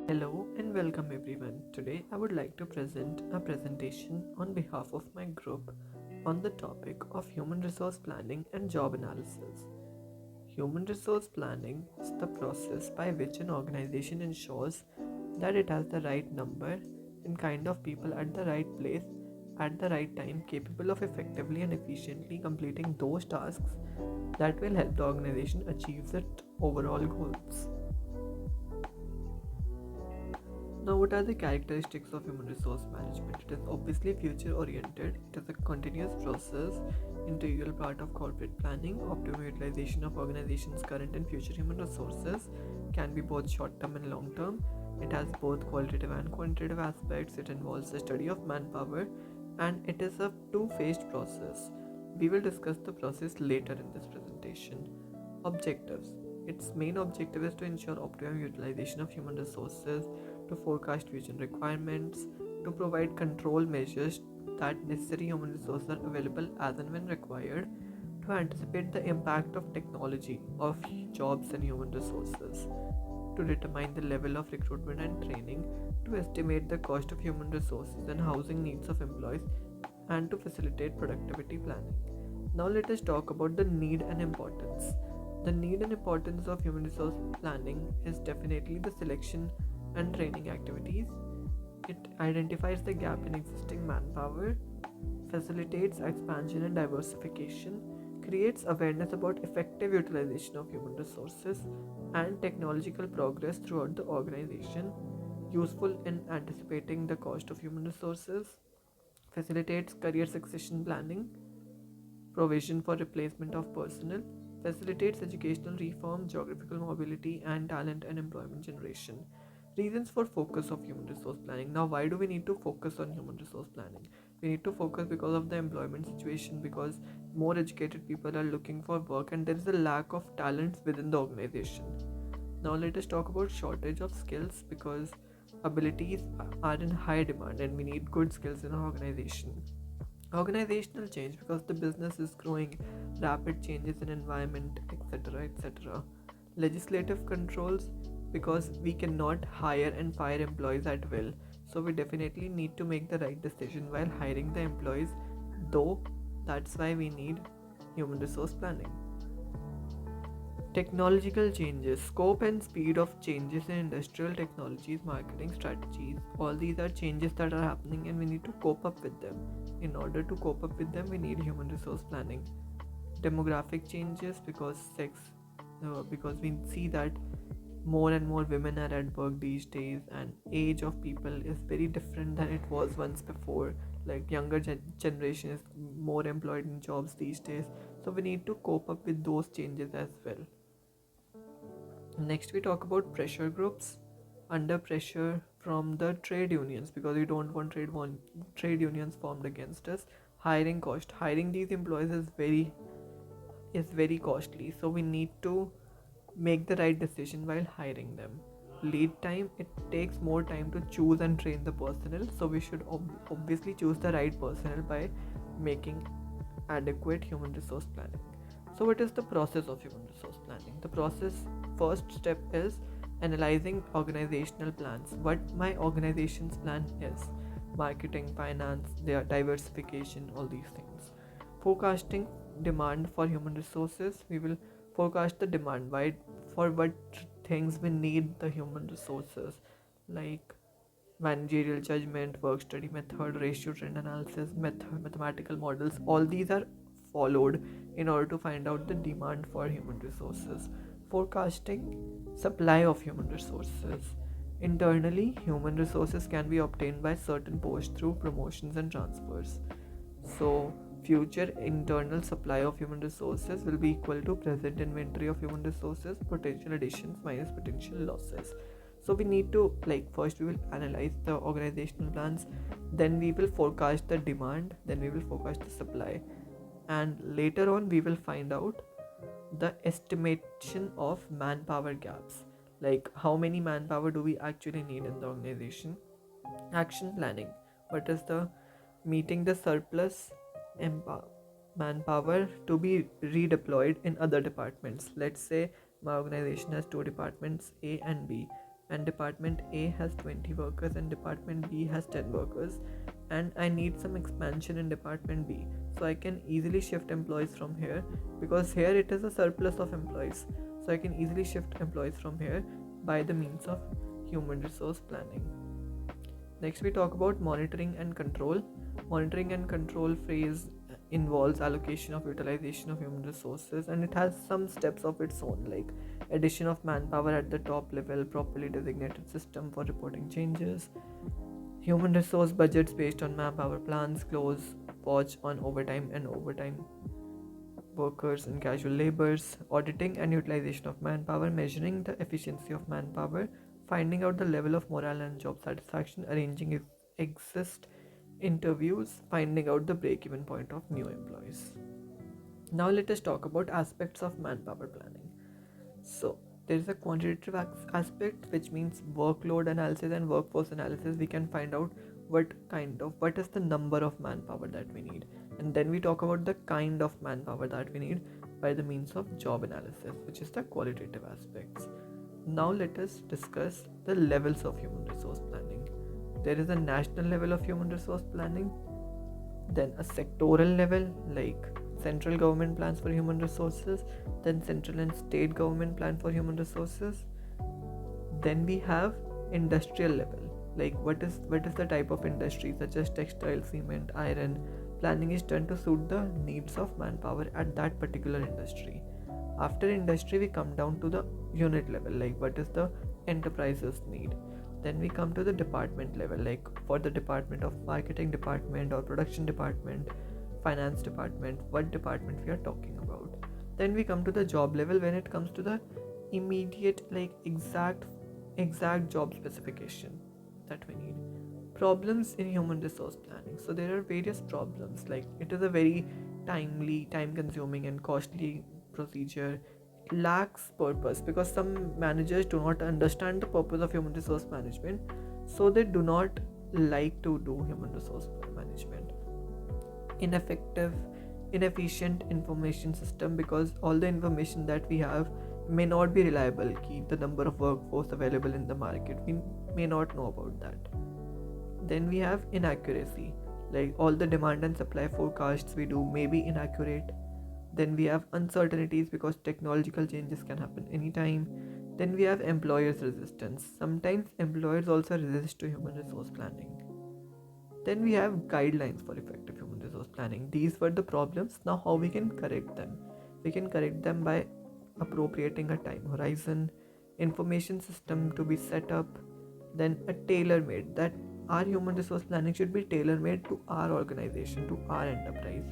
Hello and welcome everyone. Today I would like to present a presentation on behalf of my group on the topic of human resource planning and job analysis. Human resource planning is the process by which an organization ensures that it has the right number and kind of people at the right place at the right time capable of effectively and efficiently completing those tasks that will help the organization achieve its overall goals. Now, what are the characteristics of human resource management? It is obviously future oriented, it is a continuous process, integral part of corporate planning, optimal utilization of organization's current and future human resources, can be both short term and long term. It has both qualitative and quantitative aspects. It involves the study of manpower and it is a two-phased process. We will discuss the process later in this presentation. Objectives. Its main objective is to ensure optimum utilization of human resources, to forecast future requirements, to provide control measures that necessary human resources are available as and when required, to anticipate the impact of technology of jobs and human resources, to determine the level of recruitment and training, to estimate the cost of human resources and housing needs of employees, and to facilitate productivity planning. Now, let us talk about the need and importance. The need and importance of human resource planning is definitely the selection and training activities. It identifies the gap in existing manpower, facilitates expansion and diversification, creates awareness about effective utilization of human resources and technological progress throughout the organization, useful in anticipating the cost of human resources, facilitates career succession planning, provision for replacement of personnel, facilitates educational reform, geographical mobility, and talent and employment generation. Reasons for focus of human resource planning. Now, why do we need to focus on human resource planning? We need to focus because of the employment situation, because more educated people are looking for work and there is a lack of talents within the organization. Now, let us talk about shortage of skills because abilities are in high demand and we need good skills in our organization. Organizational change because the business is growing, rapid changes in environment, etc. etc. Legislative controls because we cannot hire and fire employees at will. So we definitely need to make the right decision while hiring the employees, though that's why we need human resource planning. Technological changes, scope and speed of changes in industrial technologies, marketing strategies, all these are changes that are happening and we need to cope up with them. In order to cope up with them, we need human resource planning. Demographic changes because we see that more and more women are at work these days and age of people is very different than it was once before. Like younger generation is more employed in jobs these days, so we need to cope up with those changes as well. Next, we talk about pressure groups under pressure from the trade unions because we don't want trade unions formed against us. Hiring cost. Hiring these employees is very costly, so we need to make the right decision while hiring them. Lead time, it takes more time to choose and train the personnel, so we should obviously choose the right personnel by making adequate human resource planning. So, what is the process of human resource planning? The process first step is analyzing organizational plans. What my organization's plan is, marketing, finance, their diversification, all these things. Forecasting demand for human resources. We will forecast the demand why for what things we need the human resources, like managerial judgment, work study method, ratio trend analysis, mathematical models. All these are followed in order to find out the demand for human resources. Forecasting supply of human resources. Internally, human resources can be obtained by certain posts through promotions and transfers. So, future internal supply of human resources will be equal to present inventory of human resources, potential additions minus potential losses. So we need to, like, first we will analyze the organizational plans, then we will forecast the demand, then we will forecast the supply, and later on we will find out the estimation of manpower gaps, like how many manpower do we actually need in the organization. Action planning, what is the meeting the surplus manpower to be redeployed in other departments. Let's say my organization has two departments, A and B, and department A has 20 workers and department B has 10 workers, and I need some expansion in department B, so I can easily shift employees from here, because here it is a surplus of employees, so I can easily shift employees from here by the means of human resource planning. Next, we talk about monitoring and control. Monitoring and control phrase involves allocation of utilization of human resources, and it has some steps of its own, like addition of manpower at the top level, properly designated system for reporting changes, human resource budgets based on manpower plans, close watch on overtime and overtime workers and casual laborers, auditing and utilization of manpower, measuring the efficiency of manpower, finding out the level of morale and job satisfaction, arranging exist interviews, finding out the break-even point of new employees. Now let us talk about aspects of manpower planning. So there is a quantitative aspect, which means workload analysis and workforce analysis. We can find out what is the number of manpower that we need, and then we talk about the kind of manpower that we need by the means of job analysis, which is the qualitative aspects. Now let us discuss the levels of human resource planning. There is a national level of human resource planning, then a sectoral level, like central government plans for human resources, then central and state government plan for human resources. Then we have industrial level, like what is the type of industry, such as textile, cement, iron. Planning is done to suit the needs of manpower at that particular industry. After industry, we come down to the unit level, like what is the enterprises need. Then we come to the department level, like for the department of marketing department or production department, finance department, what department we are talking about. Then we come to the job level when it comes to the immediate, like exact job specification that we need. Problems in human resource planning. So there are various problems, like it is a very time consuming and costly procedure. It lacks purpose because some managers do not understand the purpose of human resource management, so they do not like to do human resource management. Inefficient information system, because all the information that we have may not be reliable. The number of workforce available in the market, we may not know about that. Then we have inaccuracy, like all the demand and supply forecasts we do may be inaccurate. Then we have uncertainties, because technological changes can happen anytime. Then we have employers' resistance. Sometimes employers also resist to human resource planning. Then we have guidelines for effective human resource planning. These were the problems. Now how we can correct them? We can correct them by appropriating a time horizon, information system to be set up, then a tailor-made, that our human resource planning should be tailor-made to our organization, to our enterprise.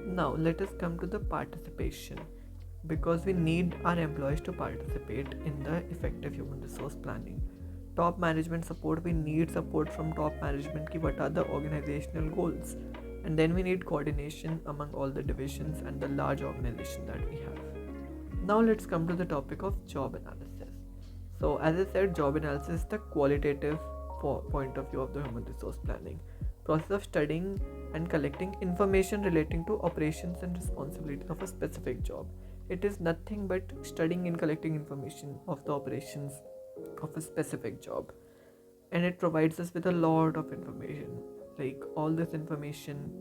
Now let us come to the participation, because we need our employees to participate in the effective human resource planning. Top management support, we need support from top management, what are the organizational goals, and then we need coordination among all the divisions and the large organization that we have. Now let's come to the topic of job analysis. So as I said, job analysis is the qualitative point of view of the human resource planning process of studying and collecting information relating to operations and responsibility of a specific job. It is nothing but studying and collecting information of the operations of a specific job, and it provides us with a lot of information, like all this information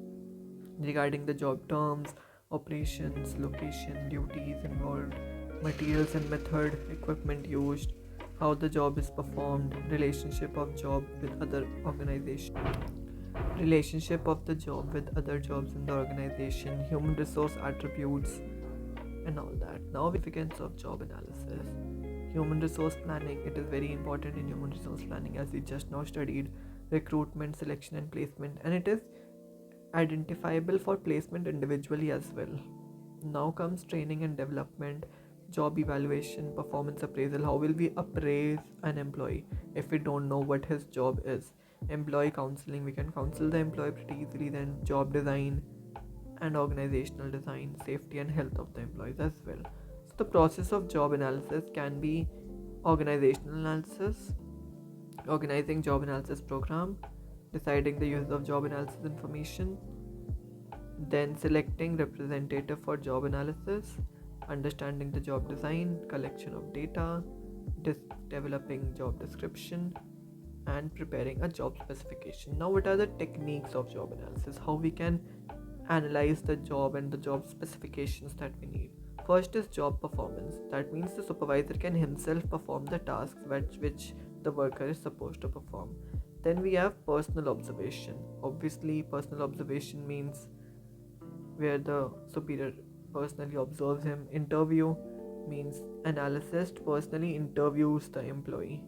regarding the job terms, operations, location, duties involved, materials and method, equipment used, how the job is performed, relationship of job with other organization, relationship of the job with other jobs in the organization, human resource attributes, and all that. Now, significance of job analysis. Human resource planning, it is very important in human resource planning, as we just now studied recruitment, selection and placement, and it is identifiable for placement individually as well. Now comes training and development, job evaluation, performance appraisal. How will we appraise an employee if we don't know what his job is? Employee counseling, we can counsel the employee pretty easily. Then job design and organizational design, safety and health of the employees as well. So the process of job analysis can be organizational analysis, organizing job analysis program, deciding the use of job analysis information, then selecting representative for job analysis, understanding the job design, collection of data, developing job description, and preparing a job specification. Now, what are the techniques of job analysis? How we can analyze the job and the job specifications that we need. First is job performance. That means the supervisor can himself perform the tasks which the worker is supposed to perform. Then we have personal observation. Obviously, personal observation means where the superior personally observes him. Interview means analyst personally interviews the employee.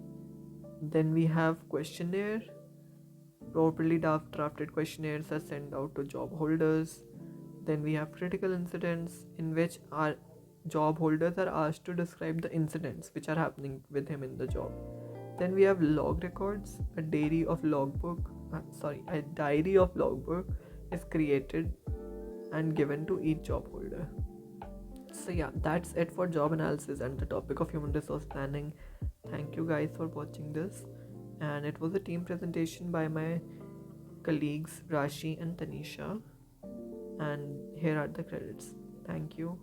Then we have questionnaire. Properly drafted questionnaires are sent out to job holders. Then we have critical incidents, in which our job holders are asked to describe the incidents which are happening with him in the job. Then we have log records. A diary of logbook is created and given to each job holder. So yeah, that's it for job analysis and the topic of human resource planning. Thank you guys for watching this, and it was a team presentation by my colleagues Rashi and Tanisha, and here are the credits. Thank you.